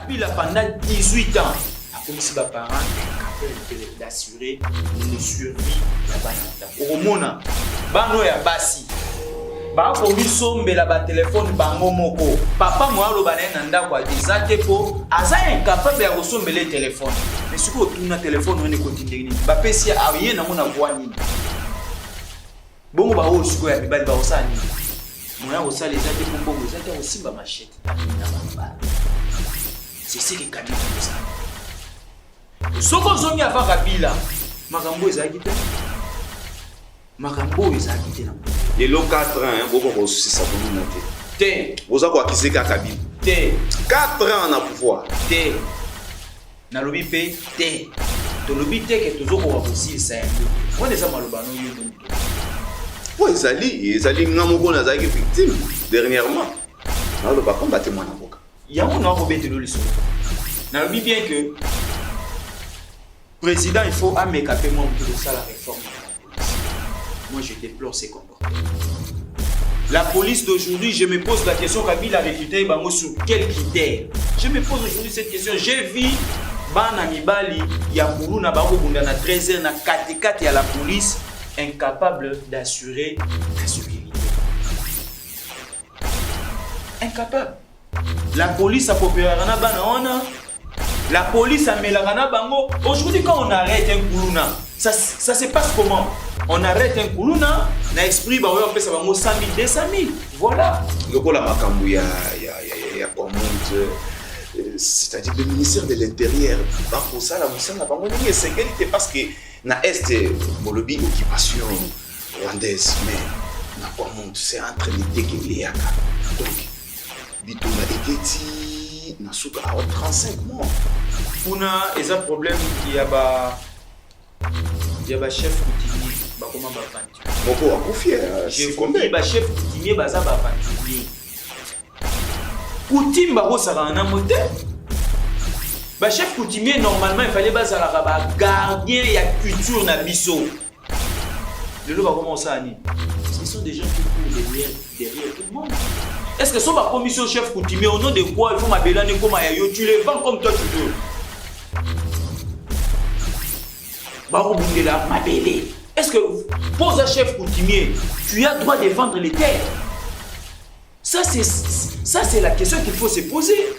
Kabila pendant 18 ans. Comme si les parents capables d'assurer le survie de la Romona. Bano ya basi. Ba ko mi sombela ba téléphone bango moko. Papa moi lo bana nanda kwa dizate po aza incapable ya kosombela téléphone. Mais siko tuna téléphone on est continue. Ba pesi aye na mona kwa nini. Bongo ba o siko ya bibali ba osani. Mona osali zate po bongo zate osimba machette. C'est ce qui Kabila fait ça. Soko zongi ava Kabila makambo ezaki te. Makambo ezaki te na. Et le 4 ans, vous avez aussi ça pour nous. Vous avez acquis Kabila. 4 ans na pouvoir. Na lobi pe te. To lobi te que tozoko wa aussi ça. On est ça malobano yo. Oui, Zali ngamoko na zaki victime dernièrement. Na lo ba combattre moi na boka. Ya on a robé le leçon. Na lobi bien que président il faut amekaper moi pour ça la réforme. Moi, je déplore ces comportements. La police d'aujourd'hui, je me pose la question, Kabila a recruté Bango sur quels critères? Je me pose aujourd'hui cette question. J'ai vu Bana Mibali, Yakoulou, Nabarou, Bundana 13h, na 4 à la police, incapable d'assurer la sécurité. Incapable. La police a popéré Bana, la police a Mélarana Bango. Aujourd'hui, quand on arrête un Koulouna, ça se passe comment? On arrête un Koulouna, on a esprit, on fait ça, 100 000, 200 000. Voilà. Le coup, la Makambu, c'est-à-dire le ministère de l'Intérieur, pour ça, la Moussa n'a pas de sécurité parce que na Est, Molobi, occupation rwandaise, mais c'est entre les deux qui est donc, Bitouna Eketi, Nasuka a 35 mois. On a un problème, il y a un chef coutumier. Comment Moko a confié. Je vous dis, le chef coutumier baza ba aventurier. Coutume bako sara na moté. Ba chef coutumier normalement il fallait baza la ba gardien ya culture na biso. Le lot va commencer à ni. Ce sont des gens qui courent derrière tout le monde. Est-ce que son ba commission chef coutumier au nom de quoi il faut m'appeler comme ayo tu les vends comme toi tu veux. Bako bundela m'appeler. Est-ce que, pose un chef coutumier, tu as droit de vendre les terres? Ça, c'est la question qu'il faut se poser.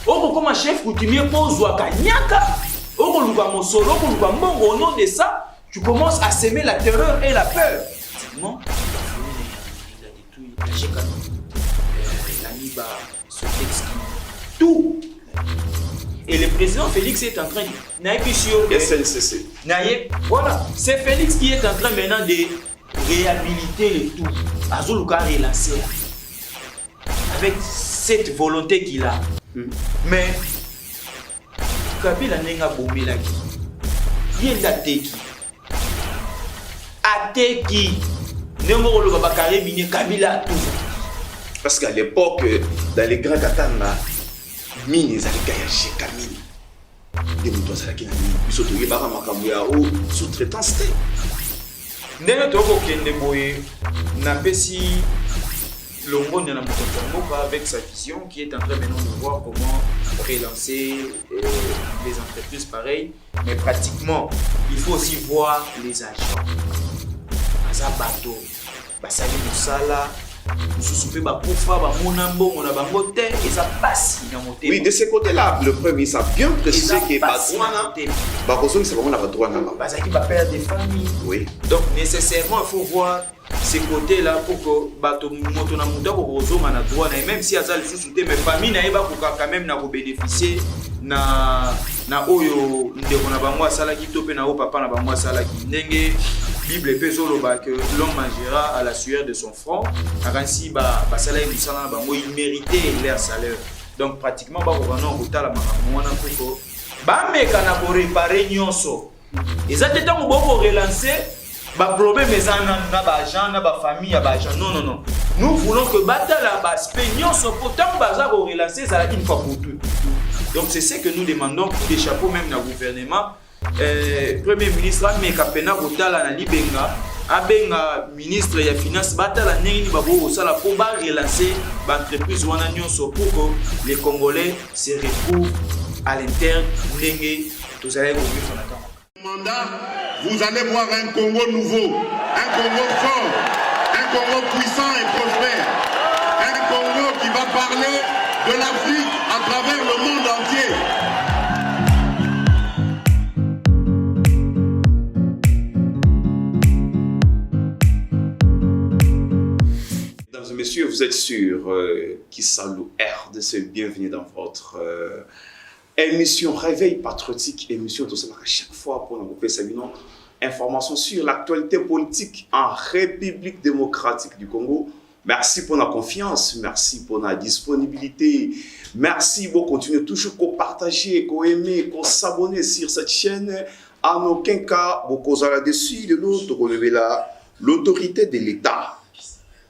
Or, comme un chef coutumier pose Wakanyaka, au nom de ça, tu commences à s'aimer la terreur et la peur. Non, il a détruit la Cheka, la Niba, Sotexki, tout. Et le président Félix est en train de... SNCC. Voilà, c'est Félix qui est en train maintenant de réhabiliter le tout. Azuluka relancer. Avec cette volonté qu'il a. Mais, Kabila nenga bombelaki. Yenda teki. Ateki. Nengo lo babakare bine Kabila tout. Parce qu'à l'époque, dans les grands katanga, mine ezali kaya kamine. Des moutons à la Kina, ils sont tous les barres à sous-traitance. Ndenge toko kende boye na pesi longo na mokotango avec sa vision qui est en train maintenant de voir comment relancer les entreprises pareilles, mais pratiquement il faut aussi voir les agents. Aza bateau, basali musala. Oui, de ce côté-là, le premier, ça a bien précisé que Bazouana, c'est vraiment la Bazouana. Père des familles. Oui. Donc, nécessairement, il faut voir ces côtés-là pour que Bato Motona Mouta Rosoma na droit, et même si Azal sous-souté, mes familles n'aiment pas quand même bénéficier na oyo ndeko na bango asalaki to pe na o papa na bango asalaki ndenge Bible pezoloba que l'homme mangera à la sueur de son front akansi ba salaire du salaire na bango ils méritaient leur salaire donc pratiquement ba ko bana ko tala makambo wana pour ba meka na ko réparer nyonso ezate tango boko relancer ba problème ezana na ba agent na ba famille ya ba agent non nous voulons que batala ba aspect nyonso pourtant baza ko relancer ça une fois pour toutes. Donc c'est ce que nous demandons pour des chapeaux même dans le gouvernement. Premier ministre, mais Kapena Rotala na Libenga, abenga ministre ya finance batala ndenge ni babo osala po ba relancer ba entreprise wana nyonso pour que les Congolais se retrouvent à l'interne ndenge tozali ko vivre na temps. Mandat, vous allez voir un Congo nouveau, un Congo fort, un Congo puissant et prospère, un Congo qui va parler de l'Afrique à travers le monde entier. Mesdames et messieurs, vous êtes sur Kisalo RDC, bienvenue dans votre émission Réveil Patriotique, émission tout ça à chaque fois pour nous faire une information sur l'actualité politique en République démocratique du Congo. Merci pour la confiance, merci pour la disponibilité, merci pour continuer toujours à partager, à aimer, à s'abonner sur cette chaîne. En aucun cas, vous causez là-dessus de l'autre, l'autorité de l'État.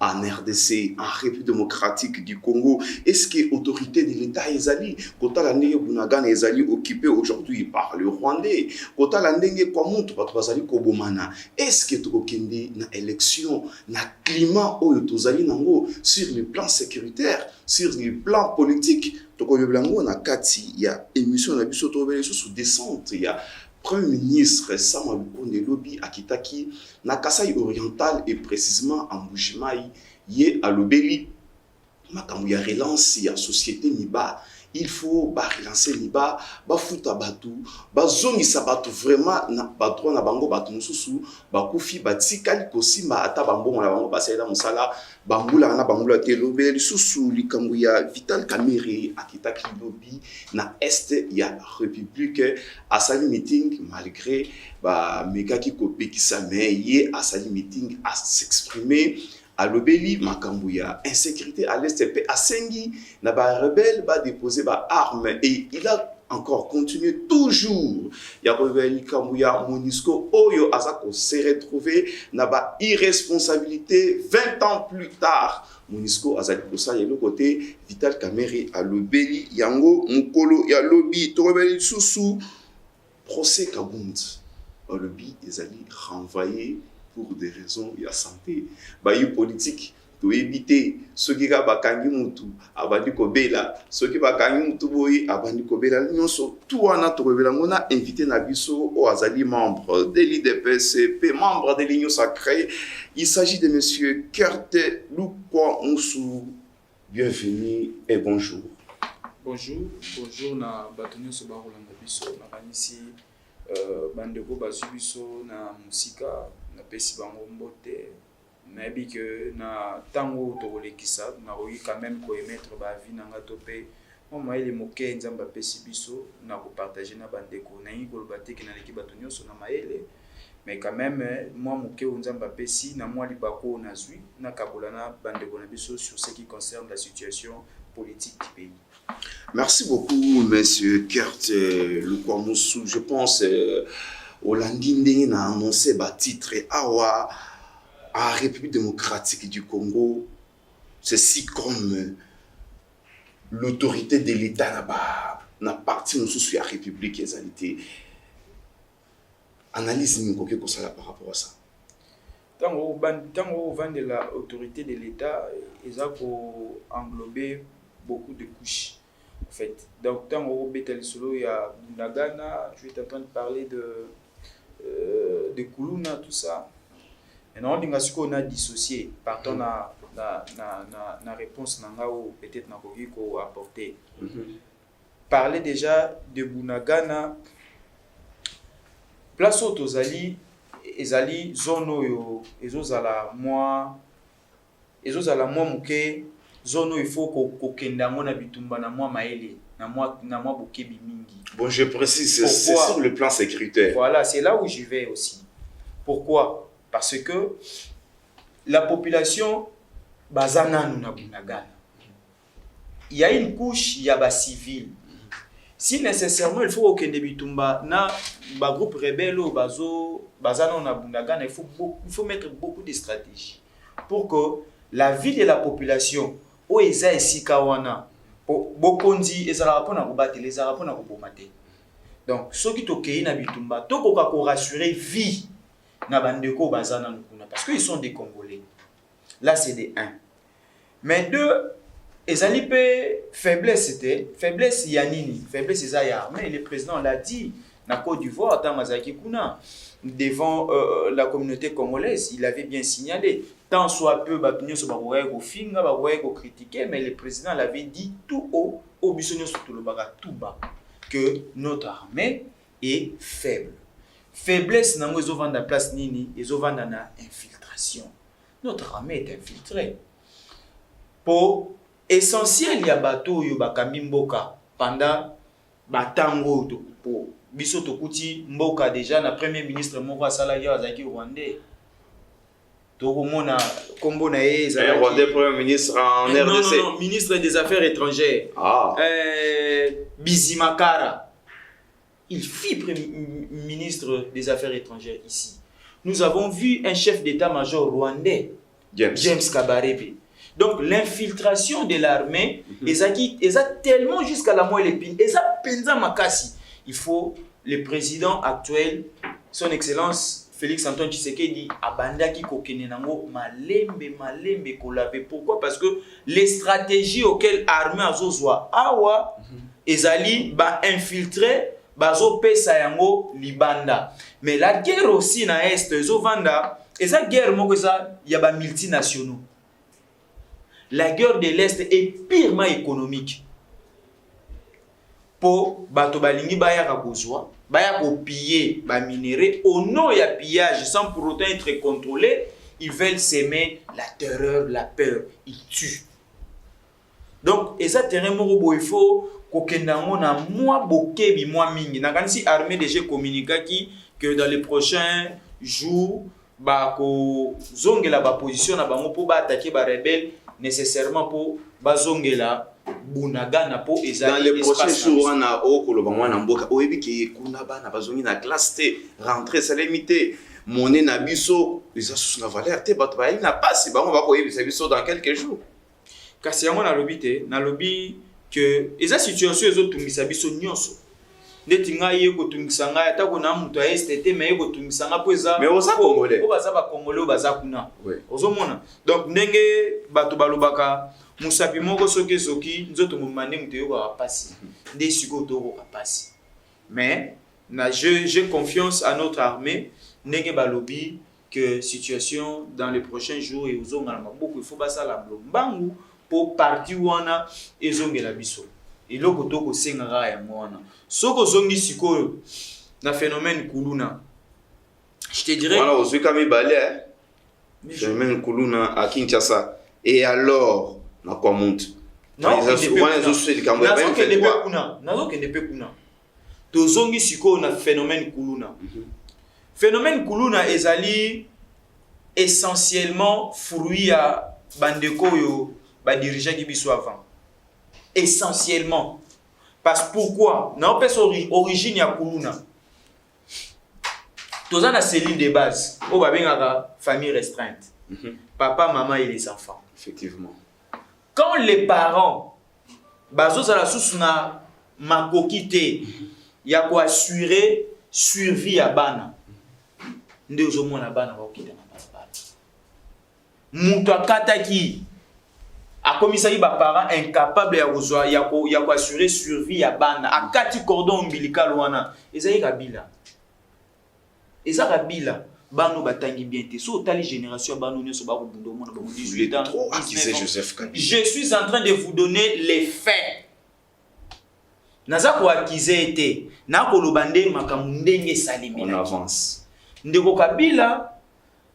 En RDC, en République démocratique du Congo, est-ce que l'autorité de l'État est allée? Quand la ndenge Bunagana est allée occupée aujourd'hui par le Rwandais, quand la ndenge Kwamuntu batwazali kobomana, est-ce que tu okende na élection, na climat oyo tozali nango sur le plan sécuritaire, sur le plan politique, to ko yoblango na kati ya émission na biso to bele sous descente ya Premier ministre Sama Lukonde Lobi Akitaki na Kasai oriental et précisément en Mbujimayi yé à Lobeli makambo ya relance ya société Niba. Il faut relancer Niba, futa batu, zongisa batu vraiment na batro na bango batu mususu, kufi batikali kosimba ata bambongo na bango basaida musala, bambula na bambula te Lobeli susu likambo ya Vital Kamerhe Akitaki Lobi na est ya République asali meeting malgré mekaki kopekisa me ye asali meeting à s'exprimer. À l'obéli, Makambouya, insécurité à l'est, à Sengi, n'a pas rebelle, va déposer ba armes et il a encore continué toujours. Il y a rebelle Kambouya, Monisco, Oyo, Azako s'est retrouvé, n'a pas irresponsabilité 20 ans plus tard. Monisco, Azako, ça, il y a le côté Vital Kamerhe à l'obéli, Yango, Mukolo, il y a l'obéli, Torobeli, Soussou, procès Kabound. À l'obéli, ils allaient renvoyer pour des raisons de santé. Bayu politique, to éviter ceux qui ont bakangi mutu, abandi kobela, ceux qui bakangi mutu boyi, abandi kobela. Nous sommes tout en atrovela. On a invité Nabiso au Azali, membre de l'IDPCP, membre de l'Union sacrée. Il s'agit de monsieur Kerte Lukwa Moussou. Bienvenue et bonjour. Bonjour, bonjour na batonyo so barolanda biso na banisi bandeko bazubiso na musika. Pesi bango mbote nayebi que na tango tokolekisa na koyi quand même ko émettre ba vie na ngato pe moma ile moke nzamba pesi biso na ko partager na bandeko na yi koloba te ke na leki bato nyonso na maele mais quand même moi moke nzamba pesi na moi libako na zui na kabola na bandeko na biso sur ce qui concerne la situation politique du pays. Merci beaucoup monsieur Kerte Lukwa Moussou. Je pense au Landindé a annoncé le titre Awa à République démocratique du Congo. C'est comme l'autorité de l'État n'a parti nous sous la République égalité. Analyse nous quelque chose par rapport à ça. Tant au vent de l'autorité de l'État, ils ont englobé beaucoup de couches. En fait, donc tant au Betel Solo, il y a Bunagana, tu es en train de parler de Kuluna, tout ça. Et non, on a dissocié. Partons na réponse ou peut-être na ko apporter. Parler déjà de Bunagana. Place au Tozali, ezali zono yo, ezozala moi muke, zono il faut ko kendango na bitumba na moi maele. Na moi bokebi mingi. Bon, je précise, c'est sur le plan sécuritaire. Voilà, c'est là où j'y vais aussi. Pourquoi? Parce que la population bazana na Bunagana. Il y a une couche, il y a des civils. Si nécessairement il faut que bitumba na ba groupe rebelle ou bazana na Bunagana, il faut mettre beaucoup de stratégies pour que la vie de la population o eza esika wana bokondi ezala pona ko batela ezala pona ko bomate. Donc ceux qui tokei na bitumba tokoka ko rassurer vie na bandeko bazana nkuna parce qu'ils sont des Congolais. Là c'est des 1. Mais 2 ezali pe faiblesse yanini, faiblesse eza ya armée. Le président l'a dit na Côte d'Ivoire tant mazaki kuna devant la communauté congolaise, il avait bien signalé tant soit peu batunyo so bakoya ko finga bakoya ko critiquer, mais le président l'avait dit tout haut au bisonyo surtout le baga tout bas que notre armée est faible. Faiblesse nango ezovanda place nini, ezovanda na infiltration. Notre armée est infiltrée. Pour essentiel ya bato yo bakambi mboka pendant batango to pour biso tokuti mboka déjà na premier ministre moko asala yo azaki rwandais. Tokomona kombo na ye ezala rwandais premier ministre en RDC. Non, ministre des Affaires étrangères. Bizimakara. Il fit ministre des Affaires étrangères ici. Nous avons vu un chef d'état-major rwandais, James Kabarebe. Donc l'infiltration de l'armée, ils a tellement jusqu'à la moelle épine, ils a penza makasi. Il faut le président actuel, son excellence Félix Antoine Tshisekedi, abandaki kokene nango malembe kolave. Pourquoi? Parce que les stratégies auxquelles l'armée azozwa awa ezali ba infiltré bazo pesa yango libanda. Mais la guerre aussi na est ezovanda, eza guerre moko eza ya ba multinationaux. La guerre de l'Est est purement économique. Pour bato balingi baya kabozwa, baya ko piller ba minerais au nom ya pillage sans pour autant être contrôlé, ils veulent s'aimer la terreur, la peur, ils tuent. Donc eza terrain moko il faut kokendango na moi bokebi moi mingi. Na kanisi armée déjà communiquaki que dans les prochains jours ba ko zongela ba position na bango pour ba attaquer ba rebelle nécessairement pour bazongela bunagana po ezali dans les prochains jours on a okoloba mwana mboka oyebi ke kuna bana bazongi na classe te rentrer ça limité monnaie na biso eza sous na valeur te bato ba ina passe bango ba koyebi ça biso dans quelques jours kasi yango na lobby te na lobby que eza situation ezotungisa biso nyonso ndeti ngai ye kotungisa ngai ata kona mutu a STT mais ye kotungisa nga po eza mais oza congolais baza ba congolais baza kuna ozomona donc ndenge bato balobaka musapi moko soki nzoto momane mutu yo ba pasi nde siko to ko pasi mais na j'ai confiance à notre armée ndenge balobi que situation dans les prochains jours et ozongala maboko il faut basala mbangu pour partir wana ezongela biso eloko to ko senga ya mwana soko zongi sikoyo na phénomène kuluna je te dirais voilà ozwi kami balé phénomène kuluna à Kinshasa et alors na kwa muntu nazo kende pe kuna to zongi sikoyo na phénomène kuluna phénomène kuluna ezali essentiellement fruit ya bandeko yo ba dirigeant qui biso avant essentiellement parce pourquoi na opes origine ya kuluna toza na cellule de base o ba bengaka famille restreinte papa maman et les enfants effectivement quand les parents bazo za la sous na makoki te ya ko assurer survie ya bana nde ozomona bana ba okita na balabala mutu akataki akomisaki ba parents incapable ya kozwa ya ko assurer survie ya bana akati cordon ombilical wana ezali kabila bano batangi bien te so tali génération bano nyoso ba kobundo mona ba 18 ans trop accusé Joseph Kabila. Je suis en train de vous donner les faits. Naza ko accuser te na ko lobande makamu ndenge salimi. On avance. Ndeko Kabila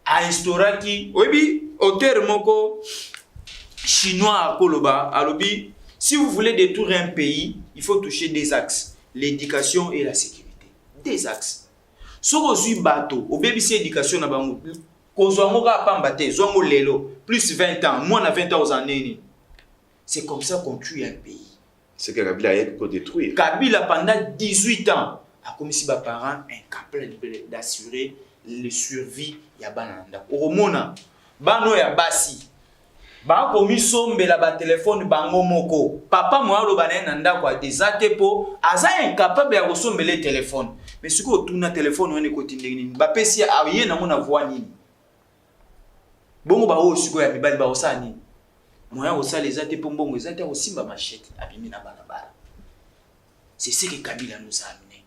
a instauraki oyebi auteur moko chinois koloba alobi si vous voulez détruire un pays, il faut toucher des axes, l'éducation et la sécurité. Des axes. Soko zui bato, obébisi éducation na bango. Kozwa moka pamba te, zongo lelo, plus 20 ans, moins na 20 ans aux années. C'est comme ça qu'on tue un pays. C'est que Kabila a été détruire. Kabila pendant 18 ans a commis si ba parents incapables d'assurer le survie ya bananda. Oromona, bano ya basi. Ba komi sombela ba téléphone bango moko. Papa mo alo banana ndako a desate po aza incapable ya kosombela téléphone. mais ce que tu na téléphone on est côté nini ba pesi a yé na mona voix nini bongo ba o siko ya mibali ba osa nini moya osa les até pour bongo les até aussi ba machette abimi na balabala. C'est ce que Kabila nous a amené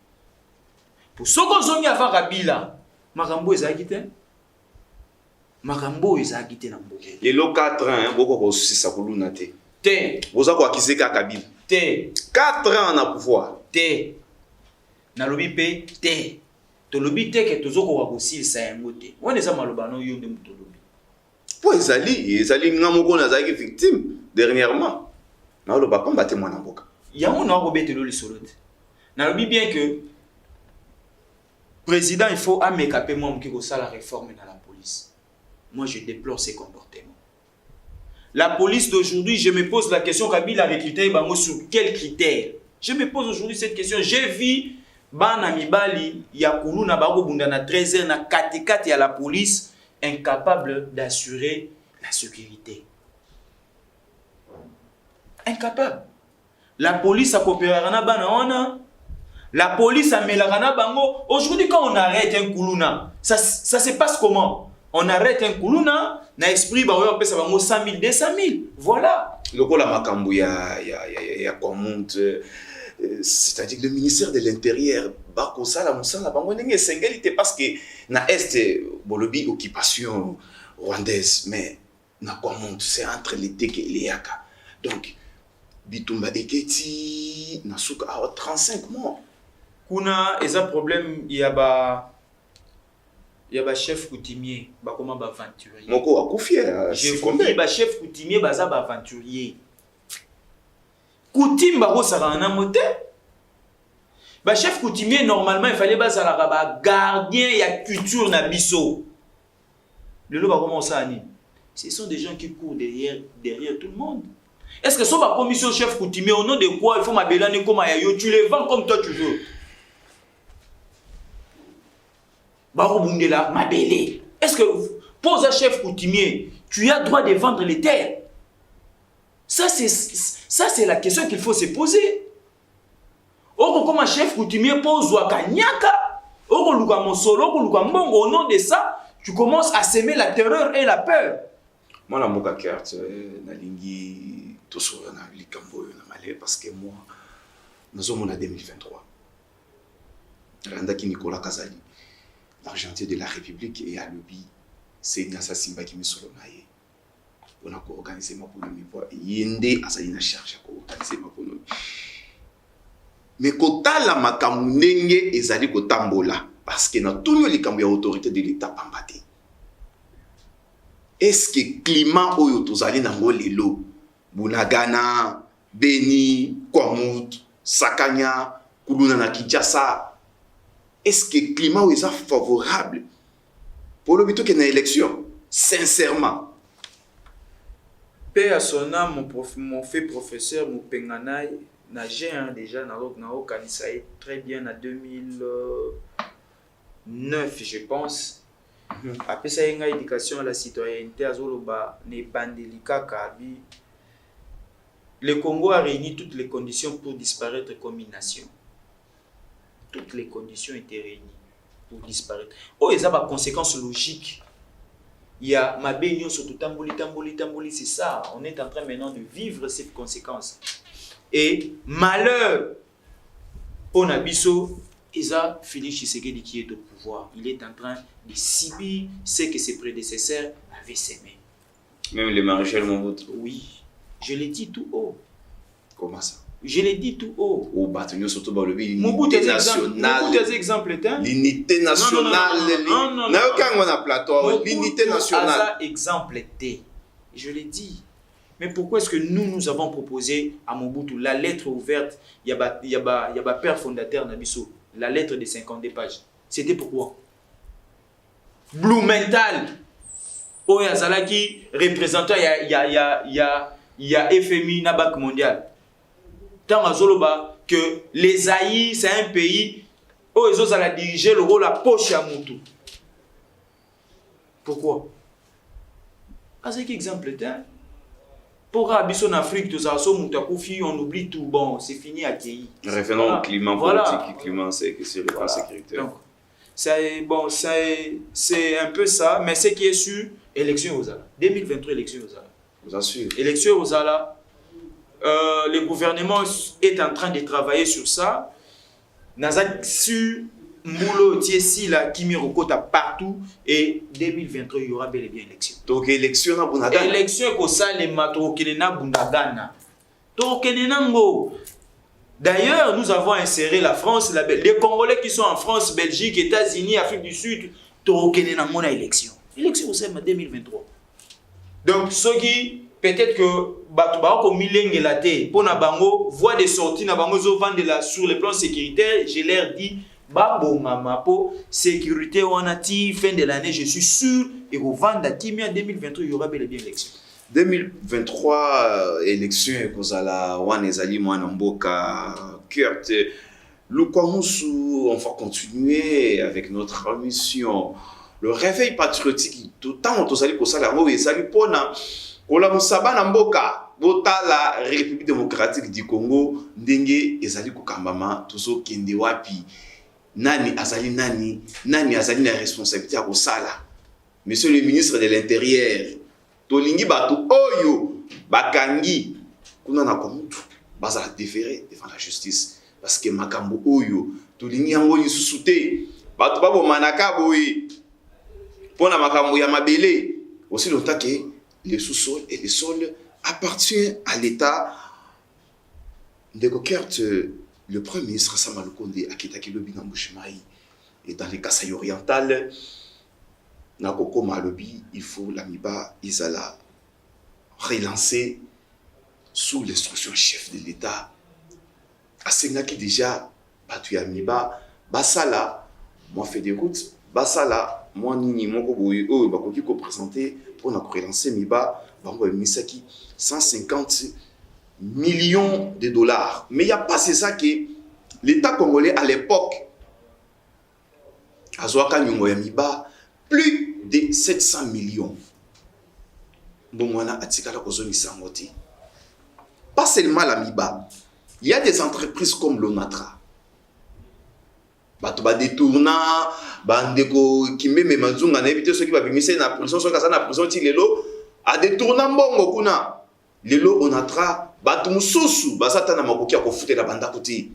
pour soko zongi avant Kabila makambo ezaki te makambo ezaki te na mboka les lo 4 ans boko ko sisa kuluna te te boza ko akiseka Kabila te 4 ans na pouvoir te na lobi pe te to lobi te ke tozoko wa kosilisa yango te wana eza maloba no yo nde muto lobi po ezali ngamoko na zaki victime dernièrement na loba pa mbate mwana mboka yango na ko betelo lisolo te na lobi bien que président il faut amekaper moi mki ko sala réforme dans la police. Moi je déplore ces comportements. La police d'aujourd'hui, je me pose la question Kabila a recruté bango sur quels critères? Je me pose aujourd'hui cette question. J'ai vu bana mibali ya kuluna bako bunda na 13h na katikati ya la police incapable d'assurer la sécurité. Incapable. La police a coopéré na bana ona. La police a mélangé bango. Aujourd'hui quand on arrête un kuluna, ça se passe comment? On arrête un kuluna, na esprit ba on peut ça bango 100 000, 200 000. Voilà. Lokola makambu ya quoi monte. C'est-à-dire que le ministère de l'Intérieur, bako sala musala bango ndenge sengalité parce que na est bolobi occupation rwandaise mais na quoi monte c'est entre l'été et l'Iaka. Donc bitumba eketi na suka à 35 mois. Kuna eza problème ya chef coutumier ba comment ba aventurier. Moko akufia je vous ba chef coutumier baza ba aventurier. Coutume ba ko sara na moté. Ba chef coutumier normalement il fallait bazala ba gardien ya culture na biso. Le lo ba comment ça ani. Ce sont des gens qui courent derrière tout le monde. Est-ce que so ba commission chef coutumier au nom de quoi il faut m'abelane comme ya yo tu les vends comme toi tu veux. Est-ce que pose un chef coutumier, tu as droit de vendre les terres? Ça c'est la question qu'il faut se poser. Or comme un chef coutumier pose wakanyaka, or luka mosolo, luka mbongo, au nom de ça, tu commences à semer la terreur et la peur. Moi la moka carte na lingi to so na likambo na malé parce que moi nous sommes en 2023. Randa ki Nicolas Kazali. L'argentier de la République et à l'obi, c'est Nyasa Simba qui me solonaye. On a organisé ma économie pour yende asali charge pour organiser ma économie. Mais kota la makamunenge ezali kotambola parce que na tout les cambi autorité de l'État pambate. Est-ce que climat oyo tozali nango lelo Bunagana, Beni, Kwamut, Sakanya, Kuluna na Kinshasa. Est-ce que le climat est favorable pour le but qu'il y ait une élection? Sincèrement. Père à son âme, mon fait professeur, mon penganay, j'ai déjà organisé très bien en 2009, je pense. Après ça, il y a une éducation à la citoyenneté, le Congo a réuni toutes les conditions pour disparaître comme une nation. Toutes les conditions étaient réunies pour disparaître. Oh, il y a des conséquences logiques. Il y a ma baignon sur tout tamboli, c'est ça. On est en train maintenant de vivre ces conséquences. Et malheur, on a biso, Isa Félix Tshisekedi qui est au pouvoir. Il est en train de subir ce que ses prédécesseurs avaient sémé. Même le maréchal Mobutu. Oui, je l'ai dit tout haut. Comment ça? Je l'ai dit tout haut. Au bâtonnier surtout dans le pays. L'unité nationale. L'unité nationale. L'unité nationale. Exemple T. Je l'ai dit. Mais pourquoi est-ce que nous avons proposé à Mobutu la lettre ouverte? Il y a père fondateur Nabiso. La lettre de 52 pages. C'était pourquoi? Blumenthal. Oyazalaki, représentant, il y a FMI, la Banque mondiale. Tant à Zoloba, que les Aïe, c'est un pays où ils ont dirigé le rôle à poche à Moutou. Pourquoi? Parce que exemple, Pour Abyss en Afrique, tout ça, on oublie tout. Bon, c'est fini à Kéhi. Référent au climat politique, climat sur le plan sécuritaire. Donc, c'est un peu ça, mais ce qui est sûr, élection aux ALA. 2023, élection aux ALA. Vous assure. Élection aux ALA. Le gouvernement est en train de travailler sur ça. Nazak sur Moulo Tiesi la Kimi Rokota partout et 2023 il y aura bel et bien élection. Donc élection na Bundagana. Élection ko ça les mato kenena Bundagana. To kenenango. D'ailleurs, nous avons inséré la France, les Congolais qui sont en France, Belgique, États-Unis, Afrique du Sud, to kenenango na élection. Élection c'est en 2023. Donc ce qui peut-être que Batouba ko milenge la té pour na bango voie de sortie na bango zo vendre sur le plan sécuritaire, je leur dis Babo Mamapo, sécurité on a dit fin de l'année, je suis sûr et vous vendez Timia 2023 il y aura bel et bien élection. 2023 élection kozala wana ezali mwana mboka Kurt Lukwamusu, on va continuer avec notre mission. Le réveil patriotique tout temps tozali kosala ngo ezali pona kola musaba na mboka bota la République démocratique du Congo ndenge ezali kokambama tozo kende wapi nani azali nani azali na responsabilité à kosala. Monsieur le ministre de l'Intérieur tolingi bato oyo bakangi kuna na komutu bazala déféré devant la justice parce que makambo oyo tolingi yango lisusu te bato babo manaka boye pona makambo ya mabele aussi longtemps que le sous-sol et le sol appartient à l'État. Ndeko Kurt, le Premier ministre Sama Lukonde a quitté Kilobi dans Mbushimai et dans les Kasaï orientales. Nakoko Malobi, il faut l'amiba Isala relancer sous l'instruction chef de l'État. Asenga qui déjà battu amiba basala moi fait des routes basala moi nini moko boye oh bakoki ko présenter pour na relancer miba bango misaki 150 millions de dollars. Mais il n'y a pas c'est ça que l'État congolais à l'époque a Zoaka Nyongo Yamiba plus de 700 millions. Bon, on a atikala kozoni sangoti. Pas seulement la Miba. Il y a des entreprises comme l'Onatra. Bato ba détourna, bandeko kimbe me mazunga na éviter ceux qui va bimise na prison, ceux qui sont na prison ti lelo a détourna mbongo kuna. Lelo Onatra bato mususu basata na makoki ya kofutela banda kuti.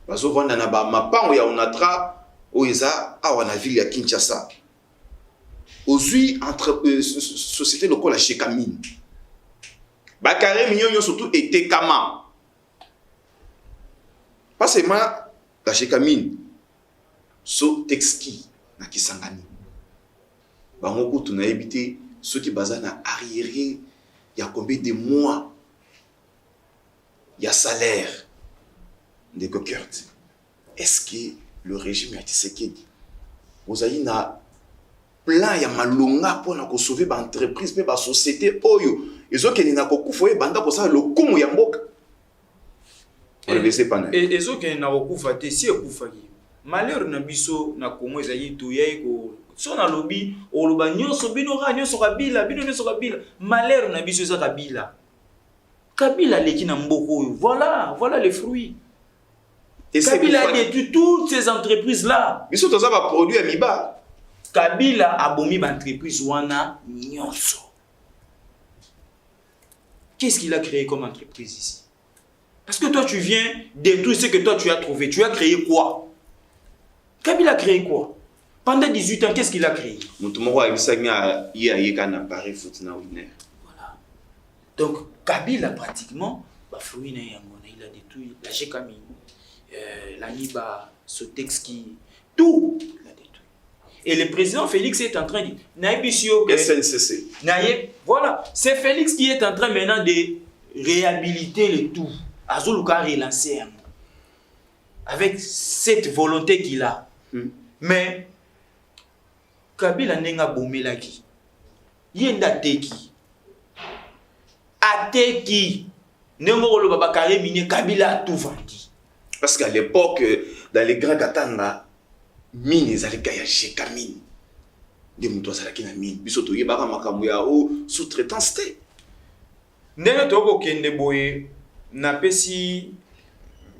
Bazo vanda na ba mapango ya Onatra oeza awana ville ya Kinshasa. Aujourd'hui entre société locale à Chekamine. Bakare mignon surtout était kama. Pas seulement la Chekamine. So Texki na Kisangani. Bango ko tuna habité ceux qui bazana arriéré il y a combien de mois il y a salaire de Kurt. Est-ce que le régime a Tshisekedi vous avez na plan ya malonga pour na ko sauver ba entreprise pe ba société oyo ezokeni na ko kufoye banda ko sa lokumu ya mboka on le sait pas et ezokeni na ko kufa te si ekufaki malheur na biso na Congo ezali to yai ko so na lobi oloba nyonso bino ga nyonso kabila bino nyonso kabila malheur na biso eza kabila leki na mboko oyo voilà les fruits. Kabila a détruit toutes ces entreprises-là. Mais surtout ça va produire Miba. Kabila a bomi l'entreprise wana nyonso. Qu'est-ce qu'il a créé comme entreprise ici? Parce que toi tu viens détruire ce que toi tu as trouvé. Tu as créé quoi? Kabila a créé quoi? Pendant 18 ans, qu'est-ce qu'il a créé? Voilà. Donc Kabila pratiquement, il a détruit la Chekamine. La Niba, Sotexki, tout l'a détruit. Et le président Félix est en train de dire SNCC. Voilà, c'est Félix qui est en train maintenant de réhabiliter le tout. Azoluka a relancé avec cette volonté qu'il a. Mais Kabila nenga bomelaki. Yenda teki. Ateki. Nengo lo babakare mine Kabila a tout vendu. Parce qu'à l'époque, dans les grands Katanga, mine les allaient chez mine. Des moutons à la mine. Bisoto yebara makamuya ou sous-traitance. ndenge tokokende boye napesi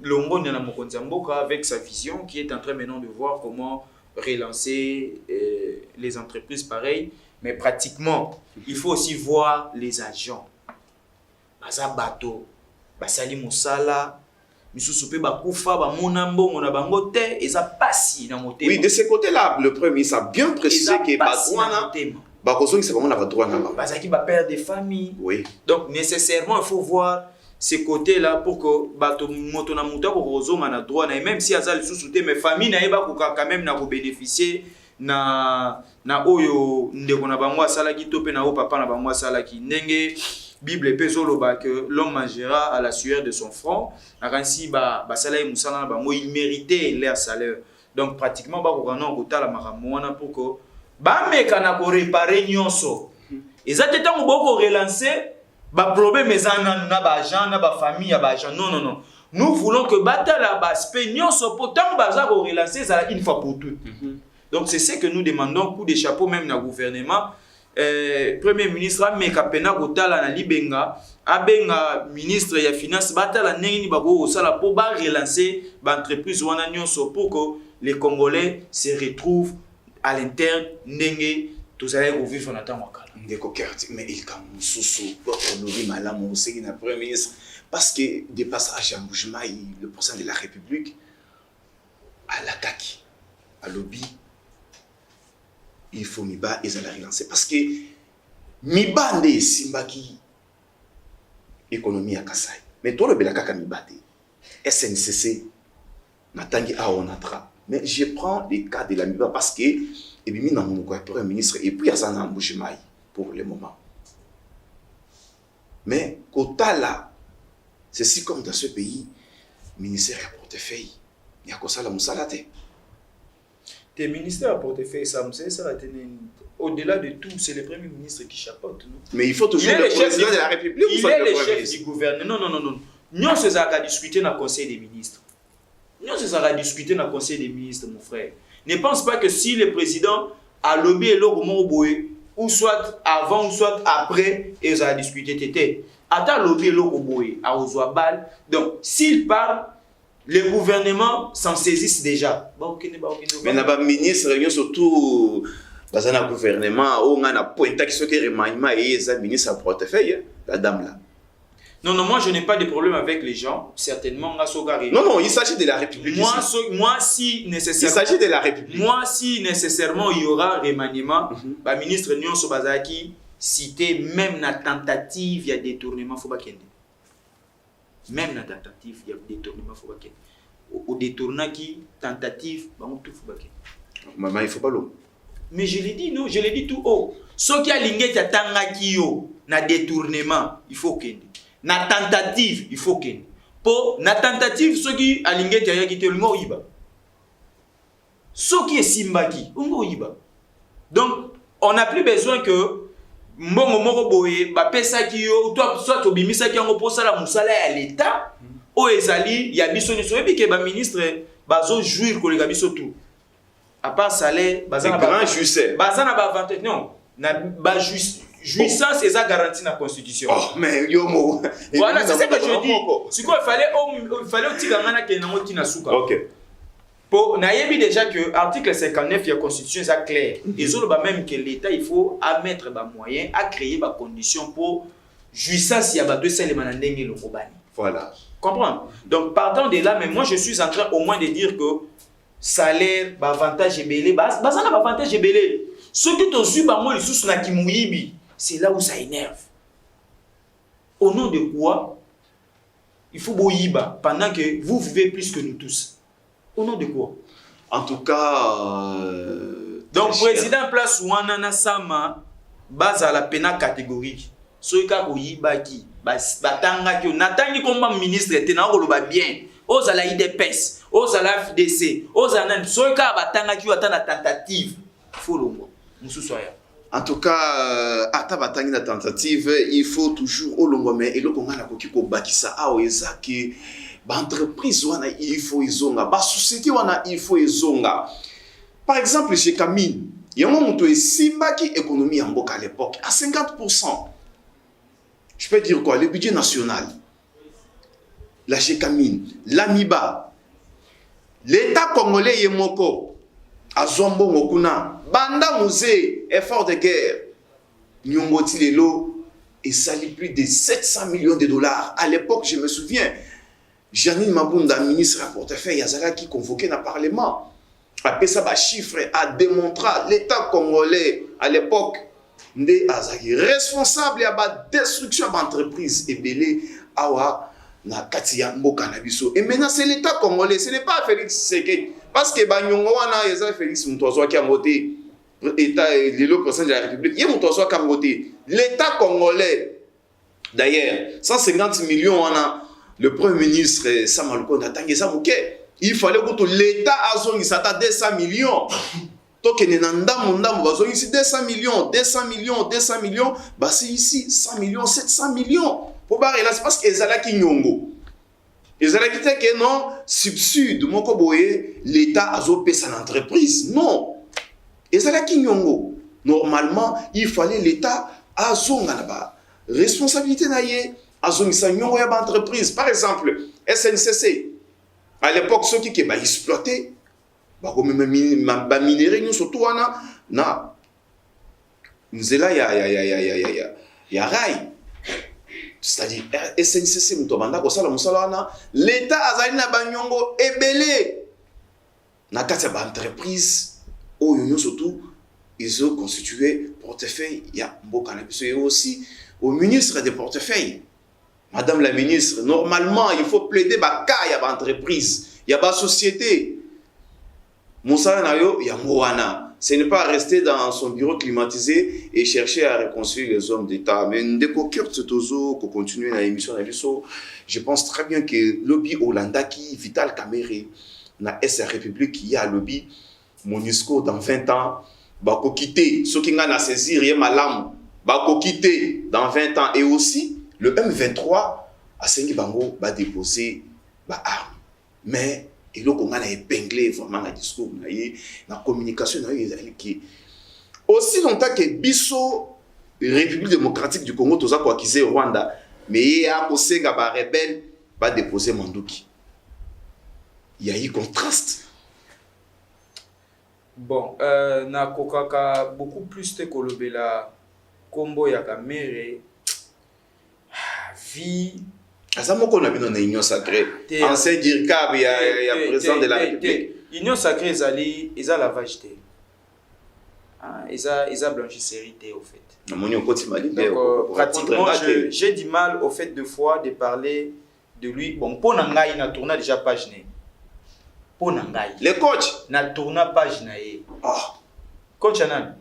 Lombo na mokonzi mboka avec sa vision qui est en train maintenant de voir comment relancer les entreprises pareilles, mais pratiquement il faut aussi voir les agents baza bato basali musala misusu pe bakufa ba monambo na bango te eza pasi na motema. Oui, de ce côté-là le premier ministre a bien précisé que badouana bakozongi c'est vraiment la badouana bazaki ba père de famille. Oui. Donc nécessairement il faut voir ces côtés-là pour que bato moto na muta ko kozonga na droit na même si azali sous te mais famille na eba ko quand même na ko bénéficier na oyo ndeko na bango asala ki to pe na o papa na bango asala ki ndenge Bible pezoloba que l'homme mangera à la sueur de son front. Nakansi ba salaire musala ba mo il méritait leur salaire. Donc pratiquement ba ko kana ko tala makamwana pour que ba meka na ko réparer nyonso. Ezate tango boko relancer ba problème ezana na ba agent na ba famille ya ba agent. Non non non. Nous voulons que batala ba aspect nyonso pour tango baza ko relancer ça une fois pour toutes. Donc c'est ce que nous demandons coup de chapeau même na gouvernement. Premier ministre ameka pena kotala na libenga abenga ministre ya finance batala ndenge bako osala pour ba relancer ba entreprise wana nyonso pour que les Congolais se retrouvent à l'interne ndenge tous allez vivre en temps wakala ndeko kerti mais il kam mususu pour lobi malamu c'est na premier ministre parce que de passage à Mbujimayi le président de la République à l'attaque à lobby. Il faut miba ezala relancer parce que miba nde simbaki économie à Kasai mais toi le belaka ka miba te SNCC natangi a onatra mais je prends les cas de la miba parce que et bimi na mon premier ministre et puis azana Mbujimayi pour le moment mais kotala c'est si comme dans ce pays ministère à portefeuille ya kosala musalate. Tes ministères à portefeuille, ça au-delà de tout, c'est le Premier ministre qui chapeaute. Non? Mais il faut toujours le président de la République. Il est le chef du gouvernement. Non, non, non, non. Nous, c'est ça qu'à discuter dans le Conseil des ministres. Nous, c'est ça qu'à discuter dans le Conseil des ministres, mon frère. Ne pense pas que si le président a lobby le moment ou soit avant, ou soit après, et ça a discuté, t'étais. Attends, lobby le boy à Ozoabal. Donc, s'il parle, le gouvernement s'en saisissent déjà. Mais n'a pas ministre, surtout dans un gouvernement où on a un point qui se crée remaniement et les ministres à portefeuille, la dame là. Non, non, moi je n'ai pas de problème avec les gens. Certainement, non, non, il s'agit de la République. Moi, si nécessairement. Il s'agit de la République. Moi, si nécessairement il y aura remaniement, le ministre Nyon Sobazaki cité même la tentative, il y a détournement, faut pas qu'il y ait. Même la tentative, il y a détournement, faut pas qu'il y ait. Au détournant qui, tentative, tout faut pas qu'il y ait. Maman, il faut pas l'eau. Mais je l'ai dit, non, je l'ai dit tout haut. Ce qui a l'ingé, c'est tangaki yo, na détournement, il faut qu'il y ait. Na tentative, il faut qu'il y ait. Pour na tentative, ce qui a l'ingé, c'est qu'il y ait le mot iba. Ce qui est simbaki, on go iba. Donc, on n'a plus besoin que mbongo moko boye ba pesa ki yo toi soit obimisa ki ngo posala musala ya l'état o ezali ya biso ni so ebi ke ba ministre bazo jouir ko le biso tout à part salaire bazana ba grand justice bazana ba avantage non na ba jouissance eza garantie na constitution. Oh mais yo mo voilà c'est ce que je dis c'est quoi il fallait otikanga ke nango tina suka. OK. Pour nayebi déjà que article 59 de la constitution est clair. Ils ont même que l'État il faut mettre des moyens à créer des conditions pour jouissance y a deux éléments ndenge le kobani. Voilà. Comprends? Donc partant de là mais moi je suis en train au moins de dire que salaire avantage ebelé bazana avantage ebelé. Ce qui te suit ba moi sous na kimuyibi, c'est là où ça énerve. Au nom de quoi il faut boyiba pendant que vous vivez plus que nous tous. Au nom de quoi? En tout cas, donc président place Wanana Sama base à la pena catégorique. Soika Oyibaki, Batanga qui Natani comme ministre était na oloba bien. Aux à la IDPS, aux à la FDC, aux à la Soika Batanga qui attend la tentative. Faut le mot. En tout cas, ata batangi na tentative, il faut toujours au long mais et le konga na kokiko bakisa a oeza ki entreprise wana il faut izonga ba société wana il faut izonga. Par exemple chez Camille, il y a un moment où simba qui économie en boka à l'époque à 50%. je peux dire quoi, le budget national, la Chekamine, l'Amiba, l'État congolais Yemoko, à Zombo Mokuna, Banda Musée, effort de guerre, Nyongoti Lelo, et ça lit plus de 700 millions de dollars. À l'époque, je me souviens, Janine Mabunda, ministre à portefeuille, Yazala qui convoquait dans le Parlement. Après ça, bah, chiffre a démontré l'État congolais à l'époque responsable de la destruction de l'entreprise et belé awa na katia mboka na biso. Et maintenant c'est l'État congolais, ce n'est pas Félix Tshisekedi parce que banyongo wana eza Félix Mutozo qui a voté État le président de la République, il Mutozo qui a voté l'État congolais. D'ailleurs, 150 millions wana le Premier ministre Samaluko Natangi Samouké, il fallait que l'État a zone ça 200 millions. Donc, il y a ici 200 millions, 200 millions, 200 millions. Bah, c'est ici 100 millions, 700 millions. Pour barrer là, c'est parce qu'ils ont qui nyongo. Ils ont qui que non, subside, mon koboye, l'État a zopé son entreprise. Non. Ils ont qui nyongo. Normalement, il fallait l'État a zone là-bas. Responsabilité naïe, a zone sa nyongo ya entreprise. Par exemple, SNCC. À l'époque, ceux qui ont exploité, minerai nous surtout na nzela ya rail, c'est-à-dire SNCC mutobanda ko sala musala na l'État azali na banyongo ebele na kati ya entreprise oyo surtout ils ont constitué portefeuille ya mboka na biso et aussi au ministre des portefeuilles. Madame la ministre, normalement il faut plaider ba cas ya ba entreprise, ya ba société. Moussa Nayo Yamouana, ce n'est pas rester dans son bureau climatisé et chercher à réconcilier les hommes d'État. Mais Ndeko Kurt Tozo, qu'on continue dans l'émission, je pense très bien que le lobby Hollanda qui Vital Kamere, na SR République, qui a lobby MONUSCO dans 20 ans, bako quitter, ceux qui ont saisir Yemalam, bako quitter dans 20 ans. Et aussi, le M23, à Sengi Bango, va déposer ba arme. Mais et là, on a épinglé vraiment le discours, la communication. Aussi longtemps que Bisso, République démocratique du Congo, tout ça quoi qu'ils aient Rwanda, mais il y a aussi des rebelles va déposer Mandouki. Il y a eu contraste. Bon, na kokaka beaucoup plus de kolobela kombo ya kamere vie. Ça m'a qu'on a vu dans l'Union sacrée. Ancien Dirkab, il y a président de la République. L'Union sacrée, ils ont lavage. Ils ont blanchisserie, au fait. Donc, pratiquement, j'ai du mal, au fait, de fois, de parler de lui. Bon, pour Nangaï, il a tourné déjà page. Pour Nangaï. Les coachs il a tourné page. Coach Anan.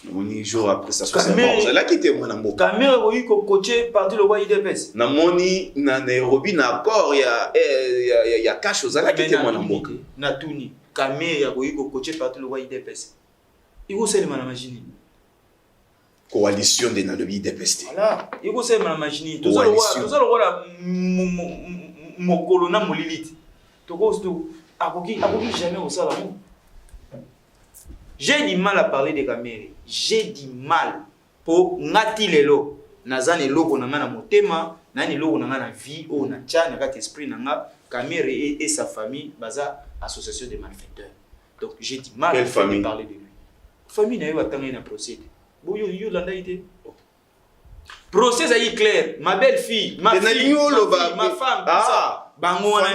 Moni jour après ça c'est mort, c'est là qui était mon amour. Caméra oui coaché parti le roi IDPS. Na moni na Nairobi na accord ya cash aux là qui était mon amour. Na tuni caméra oui coaché parti le roi IDPS. Il vous sait mana imaginer. Coalition de Nairobi IDPS. Voilà, il vous sait mana imaginer. Tout ça le roi la mon colonna molilite. To go to akoki jamais au ça là. J'ai du mal à parler de caméras. J'ai du mal pour ngati lelo. Nazane logo na ngana motema, nani logo na ngana vie o na tcha na kat esprit na nga caméra et sa famille baza association de malfaiteurs. Donc j'ai du mal à parler de lui. Famille na yo atanga na procès. Bo yo landa ité. Procès ayi clair, ma belle fille, ma fille, ma femme, ça. Bango wana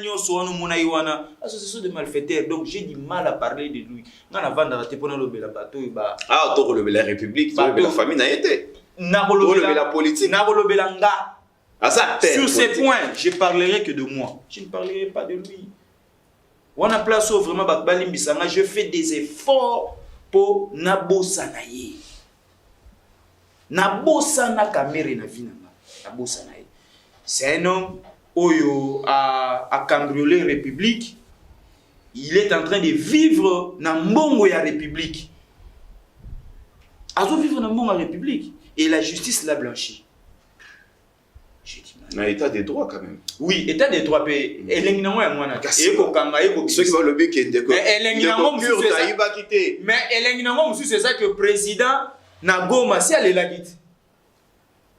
nyoso wana mona iwana association de malfaiteurs. Donc j'ai du mal à parler de lui. Ngana vanda te pona lobela bato ba to lobela république, to lobela famille na été. Na lobela politique. Na lobela nga. Sur ces points, je parlerai que de moi. Je ne parlerai pas de lui. Wana place où vraiment bakbalimbisanga, je fais des efforts pour nabosanaye. Nabosana kamere na vinanga. Nabosanaye. C'est un homme Oyo a cambriolé République. Il est en train de vivre dans Mbongo ya République. Azo vivre dans Mbongo ya République. Et la justice l'a blanchi. Mais état des droits quand même. Oui, état des droits. Et l'engagement est moins. Ceux qui vont le bec est mais l'engagement c'est ça que le président na Goma si alelaki te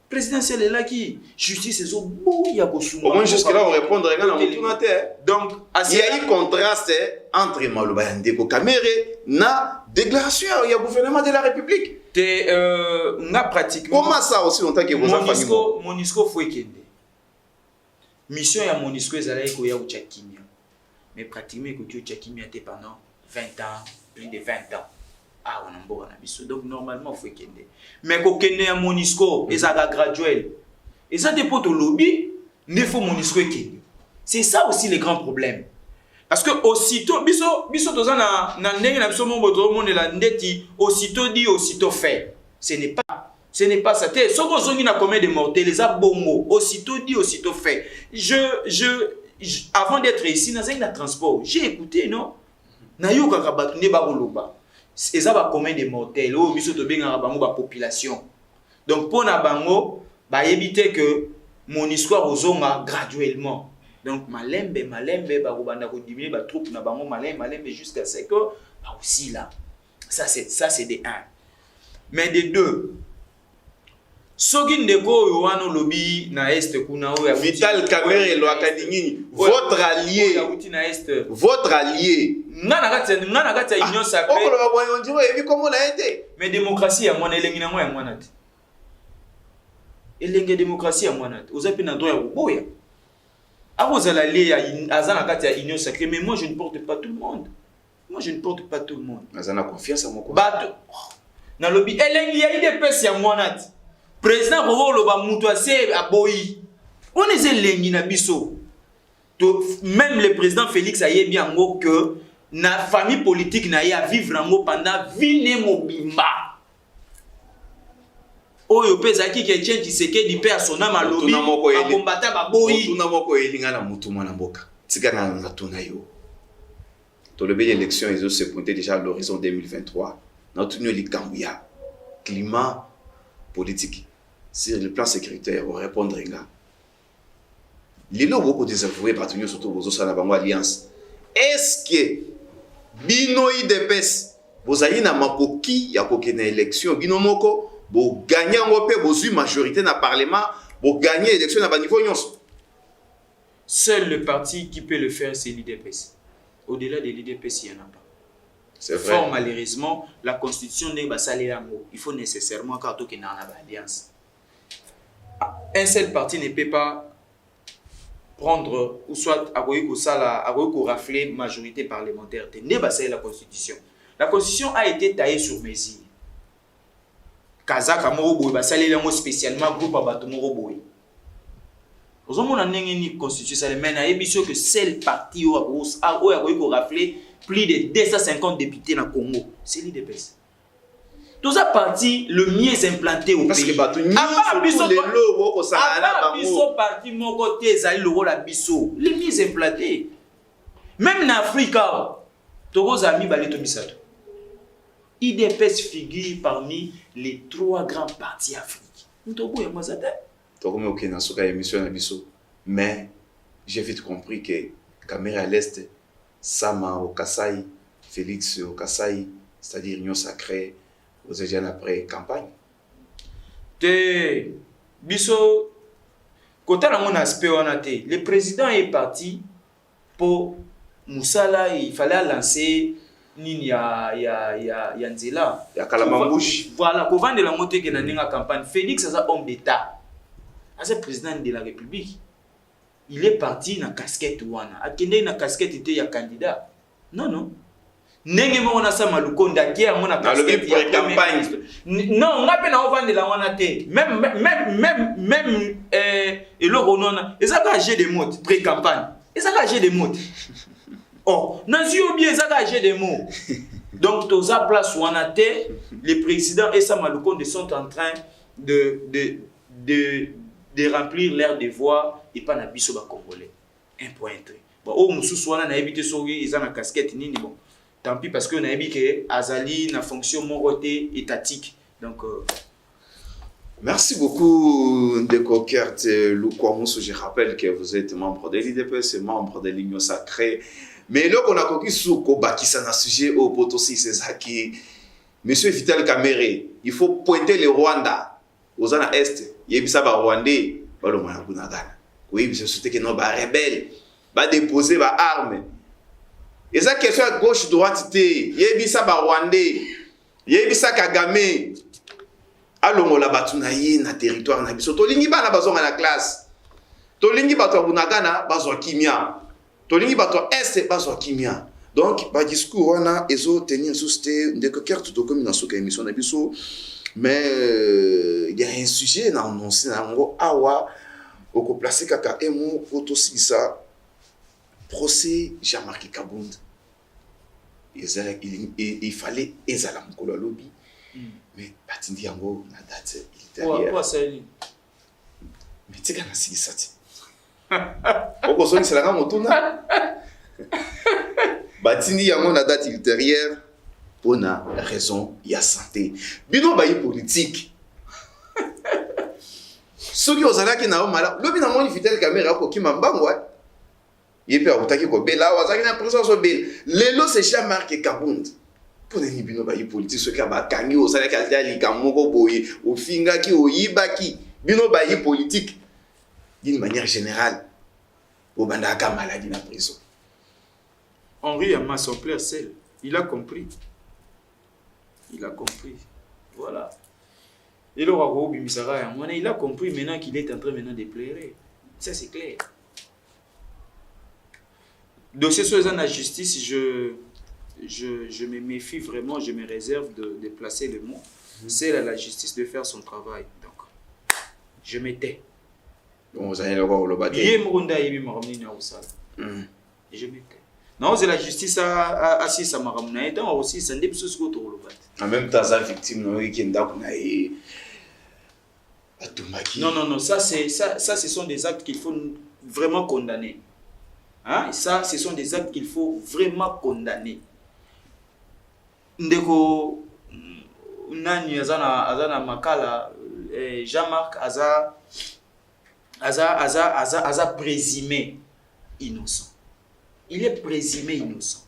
présidentielle elaki justice ezoboya kosunga au moins jusque-là on répondre nga na mutuna te donc il y a eu contraste entre maloba ya ndeko Kamere na déclaration ya gouvernement de la République te nga pratiquement comment ça aussi longtemps que vous avez Monisco faut ekende mission ya Monisco ezalaki koya ucha kimia mais pratiquement que tu kimia te pendant 20 ans plus de 20 ans ah on a mboka na biso donc normalement faut ekende mais ko kende ya Monisco ezaka graduel eza te poto lobby ne faut Monisco ekende c'est ça aussi le grand problème parce que aussitôt biso toza na ndenge na biso mongo to monela ndeti aussitôt dit aussitôt fait ce n'est pas ça te soko zongi na combien de mortels les bongo aussitôt dit aussitôt fait avant d'être ici dans un transport j'ai écouté non na yo kaka batu ne ba koloba eza ba combien de mortels o biso to benga bango ba population donc pour na bango ba éviter que mon histoire ozonga graduellement donc malembe ba kobanda ko diminuer ba troupe na bango malembe jusqu'à ce que ba aussi là ça c'est des 1 mais des 2 soki ndeko oyo wana lobby na est kuna oyo Vital Kamere lo akadingini votre allié ngana kati ya union sacrée okolo ba boyo ndiro ebi komo na été mais démocratie ya mwana elengi na ya mwana te elenge démocratie ya mwana te oza pe na droit ya koboya akozala lié azana kati ya union sacrée mais moi je ne porte pas tout le monde azana confiance à moko bato na lobby elengi ya IDPS ya mwana te président ko loba mutu ase aboyi on est elengi na biso to même le président Félix ayebi yango que na famille politique na ya vivre yango pendant vie mobimba oyo pesa ki ke change seke di pe asona malobi akombata baboyi tuna moko elinga na mutu mwana mboka tika na tuna yo to le bel élection ils ont se pointé déjà à l'horizon 2023 notre union likambuya climat politique sur le plan sécuritaire on répondre nga lilo beaucoup désavoué par tout surtout vos osana bango alliance est-ce que bino IDPS bozali na makoki ya kokena élection bino moko bo gagner ngo pe bozui majorité na parlement bo gagner élection na ba niveau nyonso seul le parti qui peut le faire c'est l'IDPS au-delà de l'IDPS il y en a pas c'est vrai fort malheureusement la constitution n'est pas salée yango il faut nécessairement quand que na ba alliance un seul parti ne peut pas prendre ou soit rafler majorité parlementaire. La constitution. La constitution a été taillée sur mesure. Kazaka moroboy ba salé lango spécialement groupe abato moroboy. Ozomona ndenge ni constitution ça mène à émission que seul parti a rafler plus de 250 députés dans Congo. C'est l'IDPS. Tout ça parti le mieux implanté au parce pays. Parce que biso parti mon côté ezali le la biso le mieux implanté. Même en Afrique, Togo amis baleto bisato. IDPS figure parmi les 3 grands partis africains. Togo et Mozata. Togo me ok na soka émission na biso. Mais j'ai vite compris que Kamere à l'est Sama au Kasai, Félix au Kasai, c'est-à-dire Union Sacrée aux déjà après campagne. Te biso kota na mon aspect on a té. Le président est parti pour Moussala, il fallait lancer nini ya nzela ya Kalamambouche. Voilà, pour vendre la montée que na ninga campagne. Félix est un homme d'état. C'est le président de la République. Il est parti na casquette wana. Akende na casquette était ya candidat. Non. Nenge mo na sa malukonda ki amona casquette ya campagne. Non, on a peine à vendre la wana té. Même eloko nona, ezaka âgé de mots pré-campagne. Ezaka âgé de mots. Oh, nazio bien ezaka âgé de mots. Donc toza place wana té, les présidents et sa malukonde sont en train de remplir leur devoir et pas na biso ba congolais. Un point très. Bon, au mususu wana na éviter soki ils ont na casquette nini bon. Tant pis parce que on a dit que Azali na fonction moroté étatique. Donc merci beaucoup Ndeko Kert Lukwamousso. Je rappelle que vous êtes membre de l'IDPS et membre de l'Union Sacrée. Mais là qu'on a coquille sous Kobaki ça na sujet au potosi c'est ça qui Monsieur Vital Kamerhe, il faut pointer le Rwanda. Aux ans est, il y a ça Rwandais, pas le moins Ghana. Oui, c'est surtout que non, bah rebelle, bah déposer bah armes. Et ça question à gauche droite il y a ça Rwandais, il y a ça Kagame. Allons la batunaye na territoire na biso. Tolingi ba na bazonga na classe. Tolingi ba to bunagana bazwa kimia. Tolingi ba to est bazwa kimia. Donc ba discours wana ezo tenir susté de que carte to comme na soka émission na biso. Mais il y a un sujet na annoncé na ngo awa oko placer kaka emo photo ça procès Jean-Marc Kabund. Il fallait ezala mkolo lobby. Mais batindi yango na date ultérieure. Quoi ça lui? Mais tu sais qu'on a signé ça. Pourquoi ça c'est la motuna? Batindi yango na date ultérieure pour une raison ya santé. Bino bayi politique. Ceux qui osala ki na mala, lobi na moni Vital Kamerhe ko ki mambangwa. Yepe akutaki ko bela wazaki na présence au bel. Lelo c'est Jean-Marc Kabund. Pour les bino ba politique ce qui ba kangi o sala ka dali ka moko boye o finga ki o yibaki bino ba politique d'une manière générale o banda ka maladie na prison. Henri a son plaire seul. Il a compris. Il a compris. Voilà. Et le roi Bimisara, il a compris maintenant qu'il est en train maintenant de pleurer. Ça c'est clair. Dossier sur la justice, je me méfie vraiment, je me réserve de placer le mot. C'est à la justice de faire son travail. Donc, je me tais. Bon, vous allez le voir au lobaté. Je me tais. Non, c'est la justice assis ça m'a ramené. Donc aussi, c'est un des choses que tu as en même temps, ça victime, non, non, ça, ce sont des actes qu'il faut vraiment condamner. Hein? Ça, ce sont des actes qu'il faut vraiment condamner. Ndeko nani azana makala Jean-Marc aza présumé innocent. Il est présumé innocent.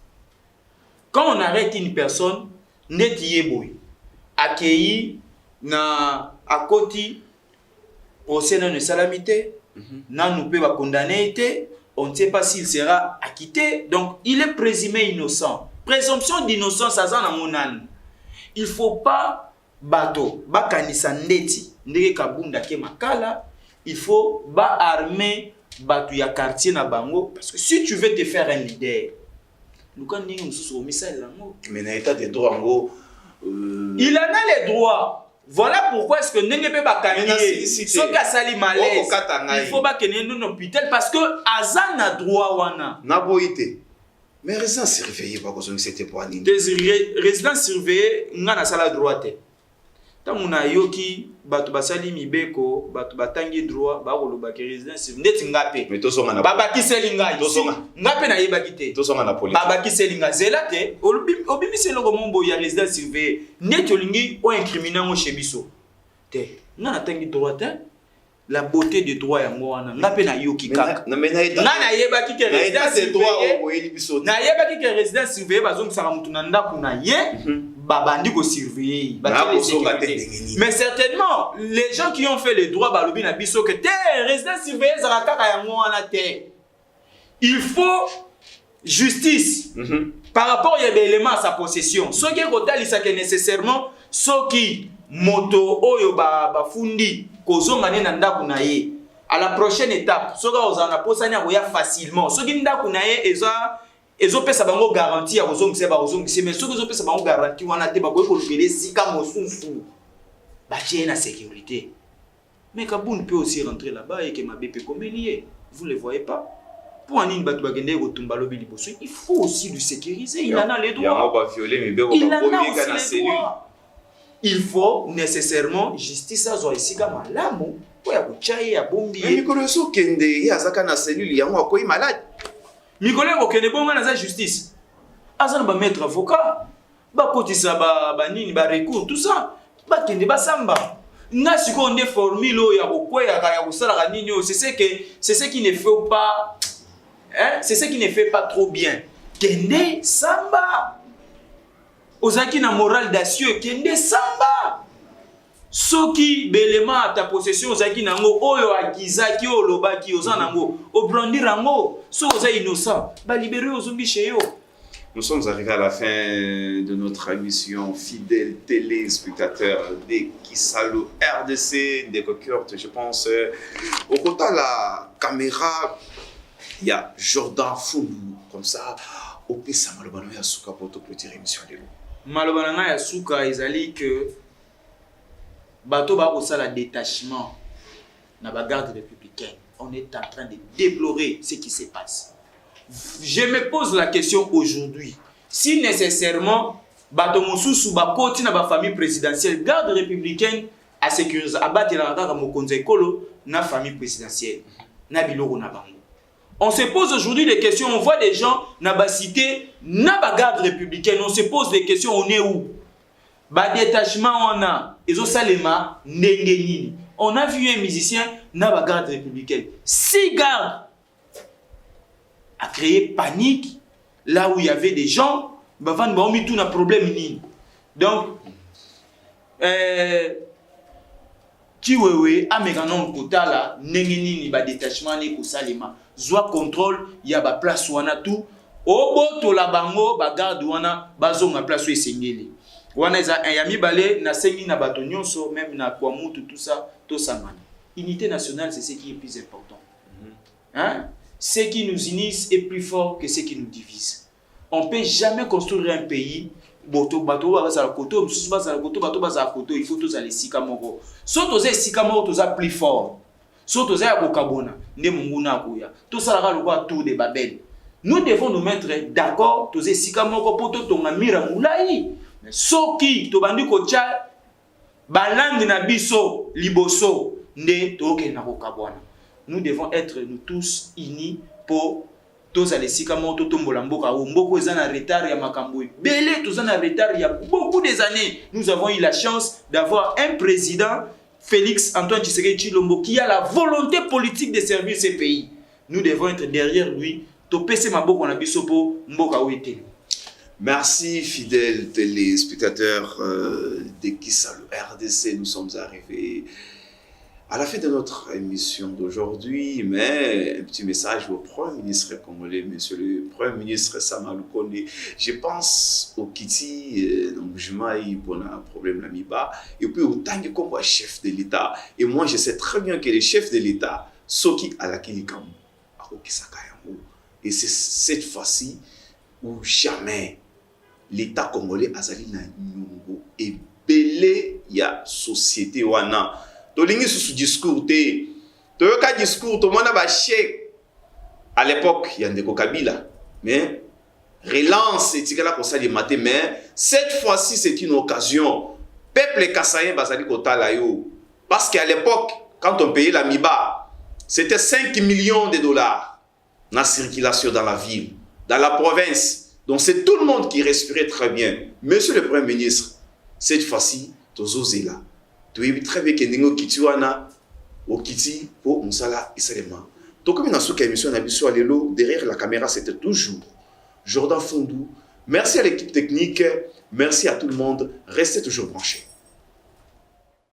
Quand on arrête une personne, netiye boy, accueilli na akoti procès na salamité, na nous peut pas condamner, on ne sait pas s'il sera acquitté, donc il est présumé innocent. Présomption d'innocence azana monane. Il faut pas bato ba kanisa ndeti ndeke kabunda ke makala, il faut ba armer batu ya quartier na bango parce que si tu veux te faire un leader nous quand ningi mususu au missile lango mais na état de droit en gros il en a les droits. Voilà pourquoi est-ce que ndenge pe ba kangier so ka sali malaise il faut ba kene no hôpital parce que azan na droit wana na boité mais résidence surveillée pas que c'était pour ani résidence surveillée ngana sala droite tamuna yoki batu basali mibeko batu batangi droit ba koloba ke résidence ndeti ngape mais to songa na baba kiseli ngai ngape na yeba kite to songa na police baba kiseli ngai zelate obimi selo ko mombo ya résidence surveillée ndeti olingi o incriminer mo chebiso te ngana tangi droit te la beauté de droit ya mwana ngape na yoki kaka na mena eta na yeba kite résidence de droit o eli biso na yeba kite résidence surveillée bazongisa mutu na ndako na ye babandi ko surveiller mais certainement les gens qui ont fait les droits balobi na biso que résidence surveillée za kaka ya mwana te il faut justice par rapport à des éléments à sa possession ce qui kotalisa que nécessairement soki moto oyo ba fundi kozonga na ndako na ye à la prochaine étape soka ozana posani ya facilement soki ndako na ye ezo pesa bango garantie ya kozongisa ba kozongisa mais soki ezo pesa bango garantie wana te ba koyi kolukele sika mosusu ba tie na sécurité mais Kabund peut aussi rentrer là-bas et que mabepe komelier vous le voyez pas pour anine batu bagende ko tumba lobi liboso il faut aussi le sécuriser il en a les droits il faut nécessairement justice azo isika malamu po ya kuchaye ya bombi mais mikolo so kende ya zaka na cellule yango akoyi malade Mikole okene bonga na justice. Azana ba maître avocat, ba kotisa ba nini ba recours tout ça. Ba kende ba samba. Na siko ndé formule ya kokweya ya kusala nini c'est ce qui ne fait pas c'est ce qui ne fait pas trop bien. Kende samba. ozaki na moral d'acieux kende samba. Soki belema à ta possession ozaki nango oyo akizaki olobaki oza nango obrandir nango so oza innocent ba libérer ozombi chez yo. Nous sommes arrivés à la fin de notre émission, fidèles téléspectateurs de Kisalo RDC, des Cocourtes, je pense. Au côté de la caméra, il y a Jordan Foulou, comme ça. Au Pessa Malobana Yasuka pour te clôturer l'émission de l'eau. Malobana Yasuka, ils allaient que bateau ba au sala détachement na ba garde républicaine. On est en train de déplorer ce qui se passe. Je me pose la question aujourd'hui, si nécessairement bato mosusu ba koti na ba famille présidentielle garde républicaine à sécuriser abattre la kaka mokonza ekolo na famille présidentielle na biloko na bango. On se pose aujourd'hui des questions, on voit des gens na ba cité na ba garde républicaine, on se pose des questions, on est où? Ba détachement on a ezo salema ndenge nini. On a vu un musicien na ba garde républicaine. 6 gardes a créé panique là où il y avait des gens, bah van ba omi tout na problème nini. Donc Kiwewe amekanon kotala ndenge nini ba détachement ne ko salema. Zwa contrôle ya ba place wana tout oboto la bango ba garde wana bazonga place où esengeli. Wana eza yami balé na sengi na bato nyonso même na kwa mutu tout ça to sangana. Unité nationale c'est ce qui est plus important. Hein? Ce qui nous unissent est plus fort que ce qui nous divise. On ne peut jamais construire un pays. Il faut tous aller sikamoko. Soit tous les sikamoko tous plus fort. Soit tous les akokabona. Ne munguna akuya. Tout ça là le tour de Babel. Nous devons nous mettre d'accord. Tous les sikamoko poto tonga mira moulai. Mais soki to bandi ko cha balangi na biso liboso nde toke na kokabwana. Nous devons être nous tous unis pour tous les sikamoto tombola mboka ou mboko ezana retard ya makambo belé tous en retard il y a beaucoup des années. Nous avons eu la chance d'avoir un président Félix Antoine Tshisekedi Tshilombo qui a la volonté politique de servir ce pays. Nous devons être derrière lui to pese maboko na biso po mboka wete. Merci fidèles téléspectateurs de Kisalo RDC, nous sommes arrivés à la fin de notre émission d'aujourd'hui, mais un petit message au Premier ministre congolais, monsieur le Premier ministre Sama Lukonde. Je pense au Kiti, donc je m'aille pour un problème là-bas, et puis au tant que chef de l'État. Et moi, je sais très bien que le chef de l'État, Soki Alakilikamu, et c'est cette fois-ci où jamais l'État congolais a sali na nyongo et belé ya société wana. Tolingi sous discours te. Toyoka discours to mona ba chèque. À l'époque, il y a Ndeko Kabila, mais relance etikala ko sali maté, mais cette fois-ci c'est une occasion. Peuple kassayen bazali kotala yo. Parce qu'à l'époque, quand on payait la MIBA, c'était 5 millions de dollars na circulation dans la ville, dans la province. Donc c'est tout le monde qui respirait très bien. Monsieur le Premier ministre, cette fois-ci, tozoze là. Tu es très bien que Ningo Kitiwana, au Kiti, pour Moussala Isalema. Donc comme dans cette émission, derrière la caméra, c'était toujours Jordan Fondou. Merci à l'équipe technique, merci à tout le monde. Restez toujours branchés.